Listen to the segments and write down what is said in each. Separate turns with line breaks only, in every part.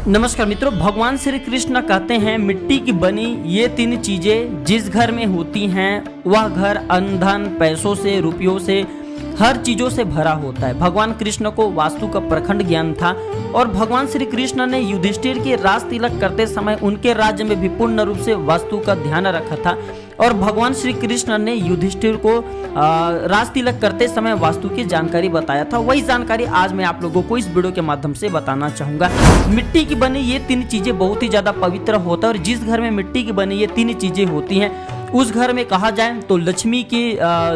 नमस्कार मित्रों, भगवान श्री कृष्ण कहते हैं मिट्टी की बनी ये तीन चीजें जिस घर में होती हैं वह घर अन्न धन पैसों से रुपयों से हर चीजों से भरा होता है। भगवान कृष्ण को वास्तु का प्रखंड ज्ञान था और भगवान श्री कृष्ण ने युधिष्ठिर के राज तिलक करते समय उनके राज्य में भी पूर्ण रूप से वास्तु का ध्यान रखा था और भगवान श्री कृष्ण ने युधिष्ठिर को राज तिलक करते समय वास्तु की जानकारी बताया था। वही जानकारी आज मैं आप लोगों को इस वीडियो के माध्यम से बताना चाहूंगा। मिट्टी की बनी ये तीन चीजें बहुत ही ज्यादा पवित्र होता है और जिस घर में मिट्टी की बनी ये तीन चीजें होती हैं उस घर में कहा जाए तो लक्ष्मी की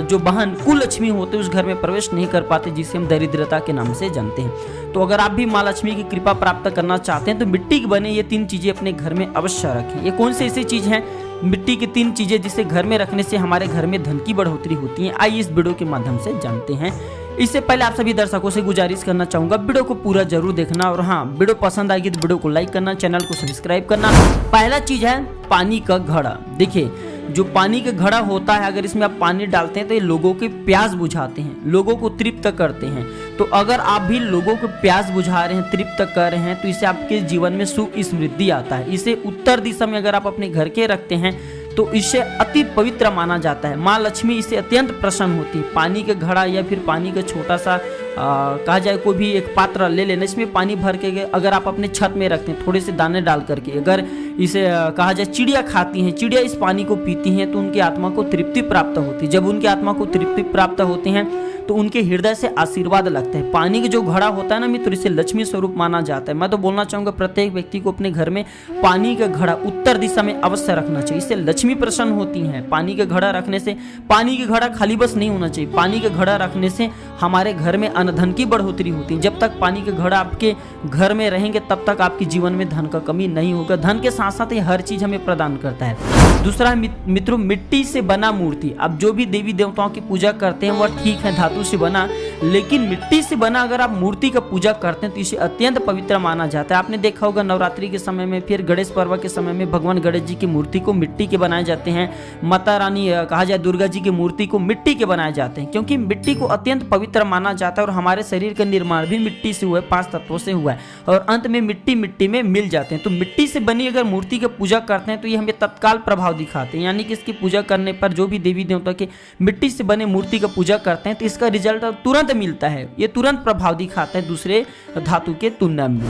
जो बहन कुललक्ष्मी होते उस घर में प्रवेश नहीं कर पाते, जिसे हम दरिद्रता के नाम से जानते हैं। तो अगर आप भी माँ लक्ष्मी की कृपा प्राप्त करना चाहते हैं तो मिट्टी की बने ये तीन चीजें अपने घर में अवश्य रखें। ये कौन सी ऐसी चीज है मिट्टी की तीन चीजें जिसे घर में रखने से हमारे घर में धन की बढ़ोतरी होती है? आइए इस वीडियो के माध्यम से जानते हैं। इससे पहले आप सभी दर्शकों से गुजारिश करना चाहूंगा वीडियो को पूरा जरूर देखना और हाँ, वीडियो पसंद आएगी तो वीडियो को लाइक करना, चैनल को सब्सक्राइब करना। पहला चीज है पानी का घड़ा। देखिए जो पानी का घड़ा होता है अगर इसमें आप पानी डालते हैं तो ये लोगों की प्यास बुझाते हैं, लोगों को तृप्त करते हैं। तो अगर आप भी लोगों को प्यास बुझा रहे हैं, तृप्त कर रहे हैं तो इससे आपके जीवन में सुख समृद्धि आता है। इसे उत्तर दिशा में अगर आप अपने घर के रखते हैं तो इससे अति पवित्र माना जाता है। माँ लक्ष्मी इससे अत्यंत प्रसन्न होती है। पानी का घड़ा या फिर पानी का छोटा सा कहा जाए कोई भी एक पात्र ले लेना, इसमें पानी भर के अगर आप अपने छत में रखते हैं थोड़े से दाने डाल करके, अगर इसे कहा जाए चिड़िया खाती हैं, चिड़िया इस पानी को पीती हैं तो उनकी आत्मा को तृप्ति प्राप्त होती है। जब उनकी आत्मा को तृप्ति प्राप्त होती है तो उनके हृदय से आशीर्वाद लगता है। पानी का जो घड़ा होता है ना मित्र, इसे लक्ष्मी स्वरूप माना जाता है। मैं तो बोलना चाहूंगा प्रत्येक व्यक्ति को अपने घर में पानी का घड़ा उत्तर दिशा में अवश्य रखना चाहिए। इससे लक्ष्मी प्रसन्न होती हैं। पानी का घड़ा रखने से, पानी का घड़ा खाली बस नहीं होना चाहिए, पानी का घड़ा रखने से हमारे घर में अन्न धन की बढ़ोतरी होती है। जब तक पानी का घड़ा आपके घर में रहेंगे तब तक आपके जीवन में धन का कमी नहीं होगा। धन के साथ साथ ये हर चीज हमें प्रदान करता है। दूसरा मित्रों, मिट्टी से बना मूर्ति। अब जो भी देवी देवताओं की पूजा करते हैं वह ठीक है धातु से बना, लेकिन मिट्टी से बना अगर आप मूर्ति का पूजा करते हैं तो इसे अत्यंत पवित्र माना जाता है। आपने देखा होगा नवरात्रि के समय में, फिर गणेश पर्व के समय में भगवान गणेश जी की मूर्ति को मिट्टी के बनाए जाते हैं। माता रानी कहा जाए दुर्गा जी की मूर्ति को मिट्टी के बनाए जाते हैं, क्योंकि मिट्टी को अत्यंत पवित्र माना जाता है और हमारे शरीर का निर्माण भी मिट्टी से हुआ है, 5 तत्वों से हुआ है और अंत में मिट्टी में मिल जाते हैं। तो मिट्टी से बनी अगर मूर्ति की पूजा करते हैं तो ये हमें तत्काल प्रभाव दिखाते हैं, यानी कि इसकी पूजा करने पर जो भी देवी देवता के मिट्टी से बने मूर्ति का पूजा करते हैं तो इसका रिजल्ट तुरंत मिलता है। ये तुरंत प्रभाव दिखाता है दूसरे धातु के तुलना में।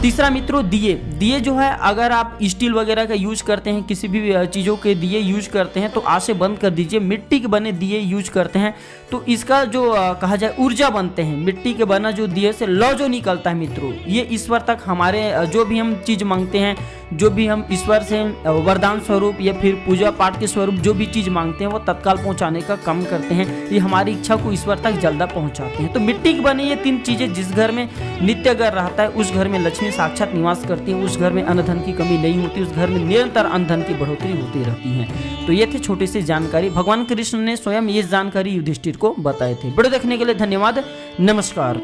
तीसरा मित्रों, दिए जो है अगर आप स्टील वगैरह का यूज करते हैं, किसी भी चीजों के दिए यूज करते हैं तो आज से बंद कर दीजिए। मिट्टी के बने दिए यूज करते हैं तो इसका जो कहा जाए ऊर्जा बनते हैं। मिट्टी के बना जो दिए से लौ जो निकलता है मित्रों, ये ईश्वर तक हमारे जो भी हम चीज मांगते हैं, जो भी हम ईश्वर से वरदान स्वरूप या फिर पूजा पाठ के स्वरूप जो भी चीज मांगते हैं वो तत्काल पहुंचाने का काम करते हैं। ये हमारी इच्छा को ईश्वर तक जल्दा पहुंचाते हैं। तो मिट्टी की बनी ये तीन चीजें जिस घर में नित्य घर रहता है उस घर में लक्ष्मी साक्षात निवास करती है, उस घर में अन्न धन की कमी नहीं होती, उस घर में निरंतर अन्न धन की बढ़ोतरी होती रहती है। तो ये थे छोटी सी जानकारी। भगवान कृष्ण ने स्वयं ये जानकारी युधिष्ठिर को बताए थे। वीडियो देखने के लिए धन्यवाद। नमस्कार।